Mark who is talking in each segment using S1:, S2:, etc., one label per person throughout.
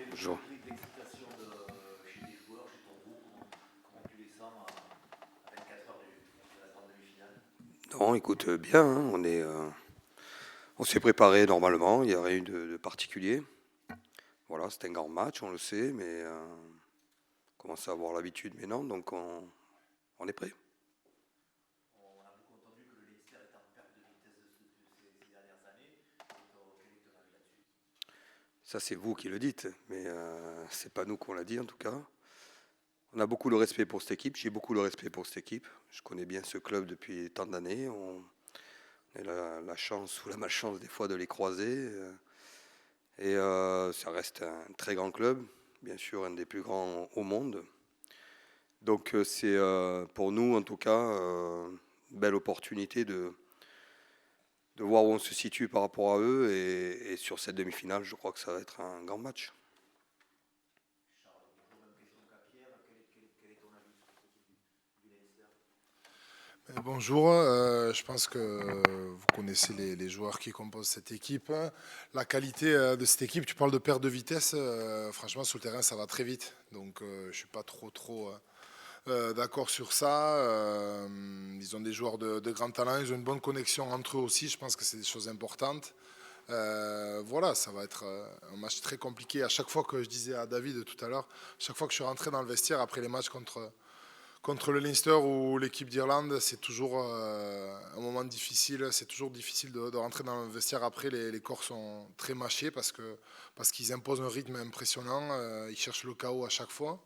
S1: Bonjour.
S2: L'excitation chez les joueurs, chez ton groupe, comment tu les sens à 24 heures de la grande demi-finale?
S1: Non, écoute, bien, hein, on s'est préparé normalement, il n'y a rien eu de particulier. Voilà, c'est un grand match, on le sait, mais on commence à avoir l'habitude maintenant, donc on est prêt.
S2: On a beaucoup entendu que le Leinster est en perte de vitesse ces dernières années. Quel est ton avis là-dessus?
S1: Ça, c'est vous qui le dites, mais c'est pas nous qu'on l'a dit en tout cas. On a beaucoup de respect pour cette équipe, j'ai beaucoup de respect pour cette équipe. Je connais bien ce club depuis tant d'années. On a la chance ou la malchance des fois de les croiser. Et ça reste un très grand club, bien sûr un des plus grands au monde. Donc c'est pour nous en tout cas une belle opportunité de voir où on se situe par rapport à eux. Et sur cette demi-finale, je crois que ça va être un grand match.
S2: Charles, bonjour, même question qu'à Pierre. Quel est ton avis sur cette équipe du Leinster?
S3: Bonjour, je pense que vous connaissez les joueurs qui composent cette équipe. La qualité de cette équipe, tu parles de perte de vitesse, franchement sur le terrain ça va très vite, donc je ne suis pas trop d'accord sur ça. Ils ont des joueurs de grand talent, ils ont une bonne connexion entre eux aussi, je pense que c'est des choses importantes. Voilà, ça va être un match très compliqué. À chaque fois que je disais à David tout à l'heure, chaque fois que je suis rentré dans le vestiaire après les matchs contre le Leinster ou l'équipe d'Irlande, c'est toujours un moment difficile. C'est toujours difficile de rentrer dans le vestiaire après. Les corps sont très mâchés parce qu'ils imposent un rythme impressionnant. Ils cherchent le chaos à chaque fois.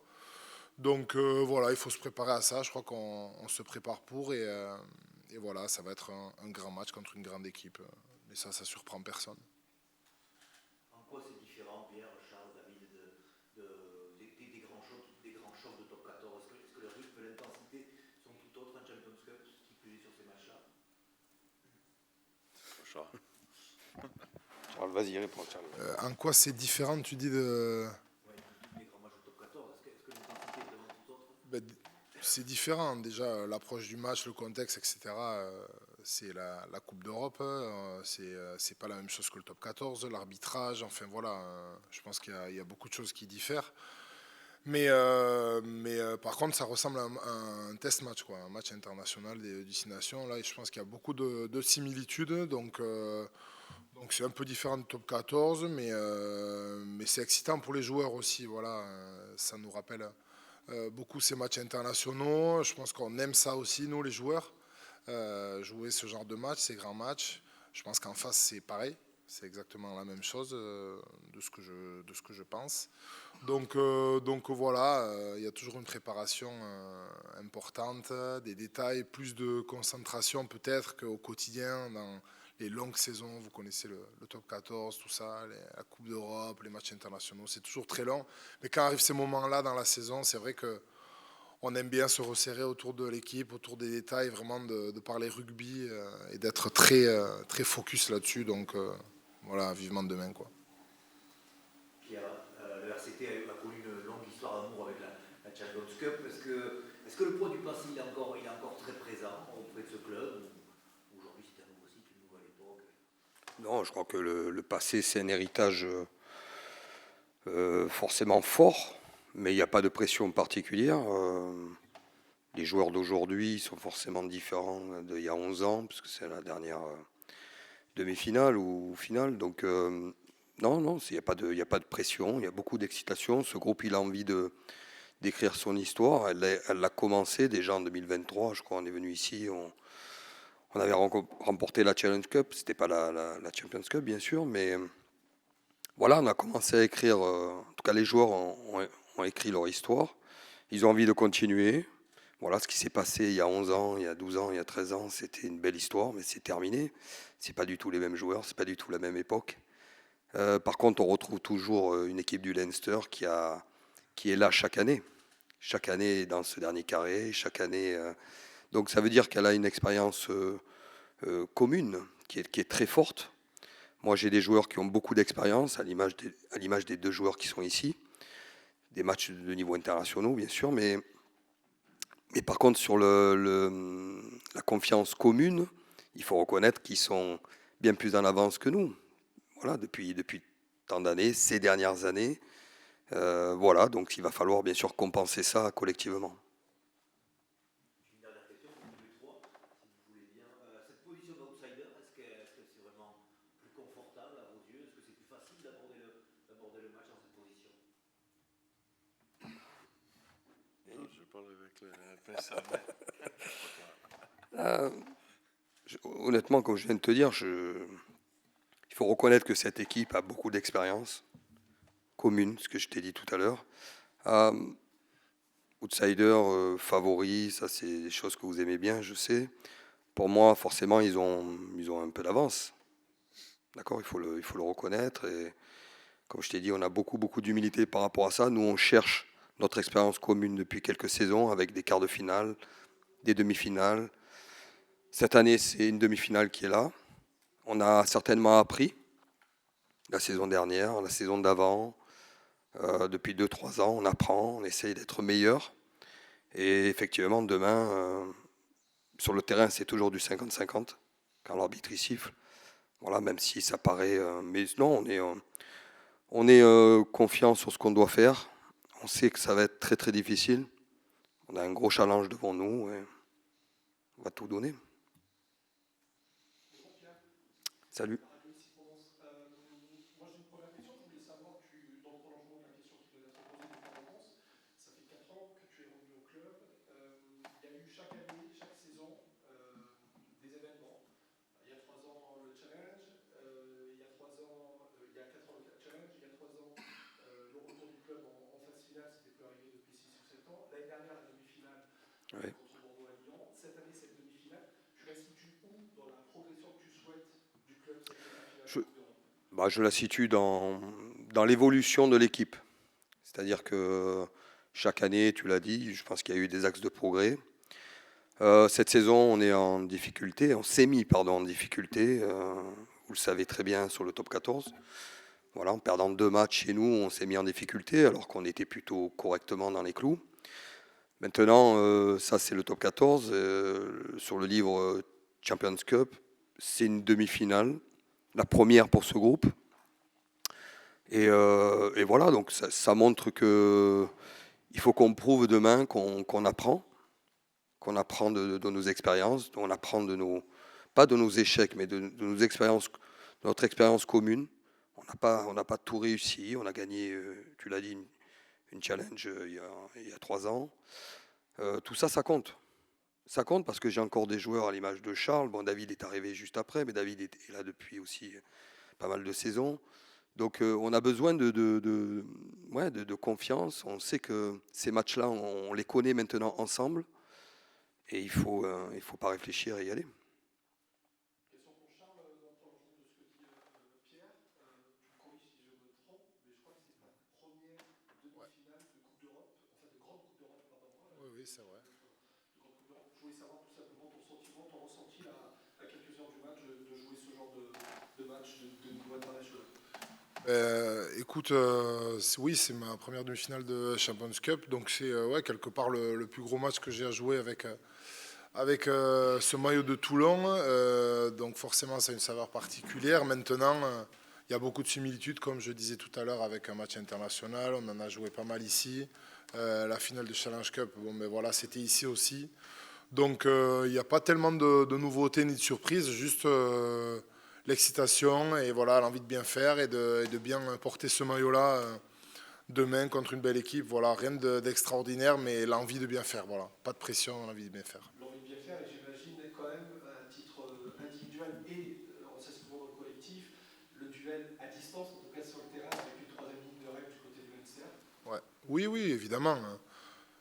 S3: Donc voilà, il faut se préparer à ça. Je crois qu'on se prépare pour. Et voilà, ça va être un grand match contre une grande équipe. Mais ça surprend personne.
S2: En quoi c'est différent, Pierre, Charles, David, des grands chocs de top 14? Est-ce que le rythme et l'intensité sont tout autres en Champions Cup qui plus est sur ces matchs-là?
S1: Charles, vas-y, réponds Charles.
S3: En quoi c'est différent, tu dis de...
S2: Ouais, des grands matchs de top 14. Est-ce que l'intensité est vraiment tout autre?
S3: Ben, c'est différent. Déjà, l'approche du match, le contexte, etc. C'est la Coupe d'Europe. C'est pas la même chose que le top 14. L'arbitrage, enfin voilà. Je pense qu'il y a beaucoup de choses qui diffèrent. Mais par contre, ça ressemble à un test match, quoi, un match international des destinations. Là, je pense qu'il y a beaucoup de similitudes. Donc c'est un peu différent du top 14, mais c'est excitant pour les joueurs aussi. Voilà, ça nous rappelle beaucoup ces matchs internationaux. Je pense qu'on aime ça aussi, nous, les joueurs, jouer ce genre de match, ces grands matchs. Je pense qu'en face, c'est pareil. C'est exactement la même chose de ce que je pense. Donc voilà, il y a toujours une préparation importante, des détails, plus de concentration peut-être qu'au quotidien dans les longues saisons. Vous connaissez le top 14, tout ça, la Coupe d'Europe, les matchs internationaux, c'est toujours très long. Mais quand arrivent ces moments-là dans la saison, c'est vrai que on aime bien se resserrer autour de l'équipe, autour des détails, vraiment de parler rugby et d'être très focus là-dessus. Donc voilà, vivement demain, quoi.
S2: Pierre, le RCT a connu une longue histoire d'amour avec la Champions Cup. Est-ce que le poids du passé il est encore très présent auprès de ce club? Ou aujourd'hui c'est un nouveau cycle, une nouvelle époque?
S1: Non, je crois que le passé, c'est un héritage forcément fort, mais il n'y a pas de pression particulière. Les joueurs d'aujourd'hui sont forcément différents d'il y a 11 ans, puisque c'est la dernière demi-finale ou finale. Donc, non, non, il y a pas de pression, il y a beaucoup d'excitation. Ce groupe, il a envie d'écrire son histoire. Elle l'a commencé déjà en 2023. Je crois on est venu ici, on avait remporté la Challenge Cup. C'était pas la Champions Cup, bien sûr, mais voilà, on a commencé à écrire. En tout cas, les joueurs ont écrit leur histoire. Ils ont envie de continuer. Voilà ce qui s'est passé il y a 11 ans, il y a 12 ans, il y a 13 ans, c'était une belle histoire, mais c'est terminé. C'est pas du tout les mêmes joueurs, c'est pas du tout la même époque. Par contre, on retrouve toujours une équipe du Leinster qui est là chaque année dans ce dernier carré, chaque année. Donc ça veut dire qu'elle a une expérience commune qui est très forte. Moi, j'ai des joueurs qui ont beaucoup d'expérience, à l'image des deux joueurs qui sont ici, des matchs de niveau internationaux, bien sûr, mais par contre, sur la confiance commune, il faut reconnaître qu'ils sont bien plus en avance que nous. Voilà, depuis tant d'années, ces dernières années, Voilà, donc il va falloir bien sûr compenser ça collectivement.
S2: J'ai une dernière question pour tous les trois, si vous voulez bien. Cette position d'outsider, est-ce que c'est vraiment plus confortable à vos yeux? Est-ce que c'est plus facile d'aborder le match dans cette position?
S4: Non, je parle avec le pince à main.
S1: Honnêtement, comme je viens de te dire, il faut reconnaître que cette équipe a beaucoup d'expérience commune, ce que je t'ai dit tout à l'heure. Outsider, favori, ça c'est des choses que vous aimez bien, je sais. Pour moi, forcément, ils ont un peu d'avance. D'accord, il faut le reconnaître. Et comme je t'ai dit, on a beaucoup, beaucoup d'humilité par rapport à ça. Nous, on cherche notre expérience commune depuis quelques saisons avec des quarts de finale, des demi-finales. Cette année, c'est une demi-finale qui est là. On a certainement appris la saison dernière, la saison d'avant. Depuis 2-3 ans, on apprend, on essaye d'être meilleur. Et effectivement, demain, sur le terrain, c'est toujours du 50-50 quand l'arbitre y siffle. Voilà, même si ça paraît. Mais non, on est confiant sur ce qu'on doit faire. On sait que ça va être très très difficile. On a un gros challenge devant nous et on va tout donner. Salut.
S5: Moi j'ai une première question, je voulais savoir, dans le prolongement de la question qui vient d'être posée depuis l'avance, ça fait 4 ans que tu es revenu au club. Il y a eu chaque année, chaque saison, des événements. Il y a 3 ans le challenge, il y a 3 ans, il y a 4 ans le challenge, il y a 3 ans le retour du club en phase finale, c'était plus arrivé depuis 6 ou 7 ans. L'année dernière, la demi-finale
S1: Ouais.
S5: contre Bordeaux à Lyon. Cette année, cette demi-finale, tu la situes où dans la progression que tu souhaites du club cette demi-finale
S1: Je,
S5: de Coupe d'Europe?
S1: je la situe dans l'évolution de l'équipe. C'est-à-dire que chaque année, tu l'as dit, je pense qu'il y a eu des axes de progrès. Cette saison, on est en difficulté, on s'est mis en difficulté, vous le savez très bien, sur le top 14. Voilà, en perdant 2 matchs chez nous, on s'est mis en difficulté alors qu'on était plutôt correctement dans les clous. Maintenant, ça c'est le top 14. Sur le livre Champions Cup, c'est une demi-finale, la première pour ce groupe. Et voilà, donc ça montre que il faut qu'on prouve demain qu'on apprend de nos expériences, on apprend pas de nos échecs, mais de nos expériences, de notre expérience commune. On n'a pas tout réussi. On a gagné, tu l'as dit, une challenge il y a 3 ans. Tout ça, ça compte. Ça compte parce que j'ai encore des joueurs à l'image de Charles. Bon, David est arrivé juste après, mais David est là depuis aussi pas mal de saisons. Donc on a besoin de confiance. On sait que ces matchs-là, on les connaît maintenant ensemble. Et il faut pas réfléchir et y aller.
S5: Question pour Charles, dans le prolongement de ce que dit Pierre. Tu me corriges si je me trompe, mais je crois que c'est ta première demi-finale de Coupe d'Europe, enfin de Grande Coupe d'Europe, pardon.
S3: Oui, oui, c'est vrai.
S5: De Grande Coupe d'Europe. Je voulais savoir tout simplement ton sentiment, ton ressenti à quelques heures du match de jouer ce genre de match de niveau international.
S3: Écoute, oui, c'est ma première demi-finale de Champions Cup, donc c'est ouais, quelque part le plus gros match que j'ai à jouer avec ce maillot de Toulon. Donc forcément, ça a une saveur particulière. Maintenant, il y a beaucoup de similitudes, comme je disais tout à l'heure, avec un match international. On en a joué pas mal ici. La finale de Challenge Cup, bon, mais voilà, c'était ici aussi. Donc il n'y a pas tellement de nouveautés ni de surprises, juste l'excitation et voilà, l'envie de bien faire et de bien porter ce maillot-là demain contre une belle équipe. Voilà, rien d'extraordinaire, mais l'envie de bien faire. Voilà, pas de pression, l'envie de bien faire.
S5: L'envie de bien faire, et j'imagine quand même, à titre individuel et s'inscrivant dans le collectif, le duel à distance, en tout cas sur le terrain, avec une troisième ligne de règle du côté de l'UNCR.
S3: Ouais. Oui, oui, évidemment.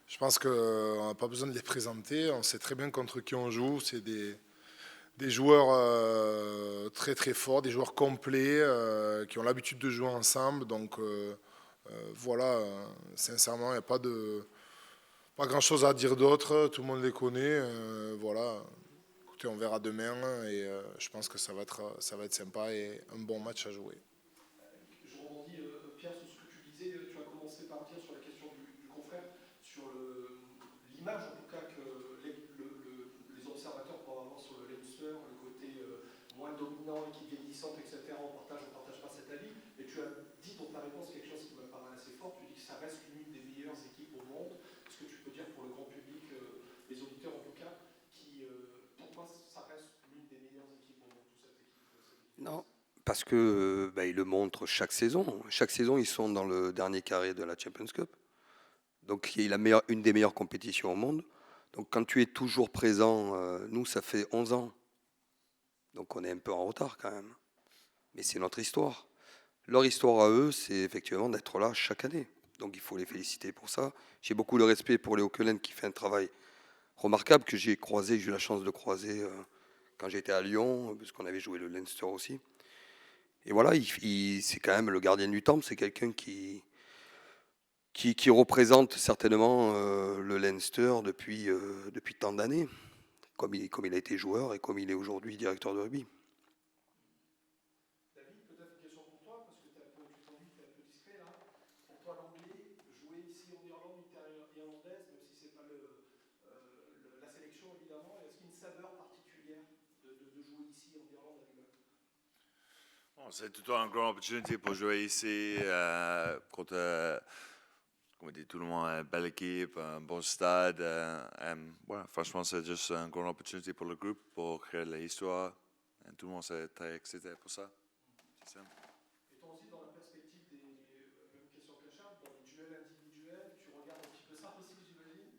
S3: Je pense qu'on n'a pas besoin de les présenter. On sait très bien contre qui on joue. C'est des joueurs très très forts, des joueurs complets qui ont l'habitude de jouer ensemble. Donc voilà, sincèrement, il n'y a pas grand-chose à dire d'autre. Tout le monde les connaît. Voilà. Écoutez, on verra demain et je pense que ça va être sympa et un bon match à jouer.
S5: Je rebondis, Pierre, sur ce que tu disais. Tu as commencé par dire sur la question du confrère, sur l'image en tout cas que les observateurs peuvent avoir sur le Leinster, le côté moins dominant, équipe vieillissante, etc. On partage pas cet avis. Et tu as dit dans ta réponse quelque chose qui me paraît assez fort. Tu dis que ça reste l'une des meilleures équipes au monde. Est-ce que tu peux dire pour le grand public, les auditeurs en tout cas, pourquoi ça reste l'une des meilleures équipes au monde, toute cette équipe
S1: Non, parce que ils le montrent chaque saison. Chaque saison, ils sont dans le dernier carré de la Champions Cup. Donc, qui est une des meilleures compétitions au monde. Donc, quand tu es toujours présent, nous, ça fait 11 ans. Donc, on est un peu en retard quand même. Mais c'est notre histoire. Leur histoire à eux, c'est effectivement d'être là chaque année. Donc, il faut les féliciter pour ça. J'ai beaucoup de respect pour Léo Kellen qui fait un travail remarquable que j'ai eu la chance de croiser quand j'étais à Lyon, parce qu'on avait joué le Leinster aussi. Et voilà, c'est quand même le gardien du temple, c'est quelqu'un qui représente certainement le Leinster depuis tant d'années, comme il a été joueur et comme il est aujourd'hui directeur de rugby.
S5: David, peut-être une question pour toi, parce que tu t'en dis que tu es un peu discret là. Pour toi, l'anglais, jouer ici en Irlande, une terre irlandaise, même si ce n'est pas la sélection évidemment, est-ce qu'il y a une saveur particulière de jouer ici en Irlande à Dublin?
S4: Bon, c'est toujours une grande opportunité pour jouer ici contre, comme on dit, tout le monde, une belle équipe, un bon stade. Ouais, franchement, c'est juste une grande opportunité pour le groupe, pour créer de l'histoire. Tout le monde est très excité pour ça. C'est simple.
S5: Et toi aussi, dans la perspective même question que Charles, dans les duels individuels, tu regardes un petit peu ça aussi, j'imagine?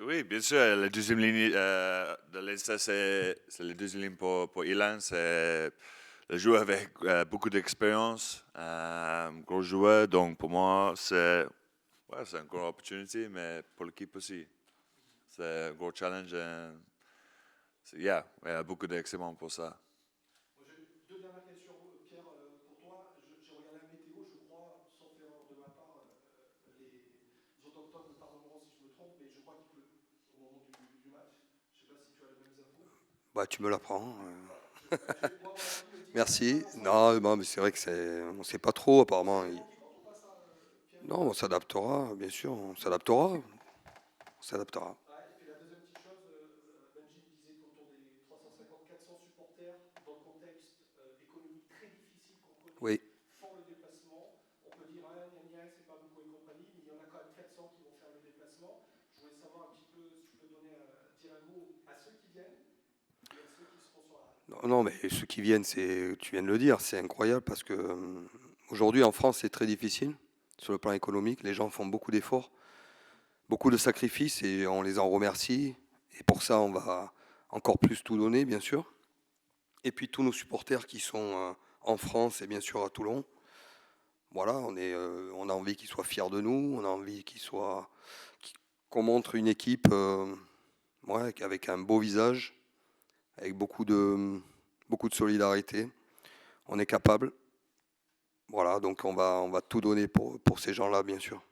S4: Oui, bien sûr. La deuxième ligne de l'Insta, c'est la deuxième ligne pour Ilan. C'est le joueur avec beaucoup d'expérience, gros joueur. Donc pour moi, c'est une grande opportunité, mais pour l'équipe aussi. C'est un gros challenge. Il y a beaucoup d'excellence pour ça.
S5: Moi, j'ai deux dernières questions, Pierre, pour toi. J'ai regardé la météo, je crois, sauf erreur de ma part, les autochtones me pardonneront si je me trompe, mais je crois qu'il pleut au moment du match. Je ne sais pas si tu as les mêmes infos.
S1: Bah, tu me l'apprends.
S5: Moi, mon ami me dit
S1: Merci.
S5: que
S1: Non, mais c'est vrai que on ne sait pas trop apparemment.
S5: c'est le vent qui compte ou pas ça, Pierre?
S1: Non, on s'adaptera, bien sûr, on s'adaptera. On s'adaptera.
S5: Ah, et puis la deuxième petite chose, Benji me disait qu'autour des 350-400 supporters, dans le contexte économique très difficile qu'on connaît,
S1: Oui.
S5: font le déplacement. On peut dire, c'est pas beaucoup et compagnie, mais il y en a quand même 400 qui vont faire le déplacement. Je voulais savoir un petit peu si tu peux dire un mot à ceux qui viennent et à ceux qui seront sur la.
S1: Non, mais ceux qui viennent, tu viens de le dire, c'est incroyable parce que aujourd'hui en France, c'est très difficile sur le plan économique. Les gens font beaucoup d'efforts, beaucoup de sacrifices et on les en remercie. Et pour ça, on va encore plus tout donner, bien sûr. Et puis tous nos supporters qui sont en France et bien sûr à Toulon. Voilà, on a envie qu'ils soient fiers de nous, on a envie qu'on montre une équipe avec un beau visage, avec beaucoup de solidarité. On est capable. Voilà, donc on va tout donner pour ces gens-là, bien sûr.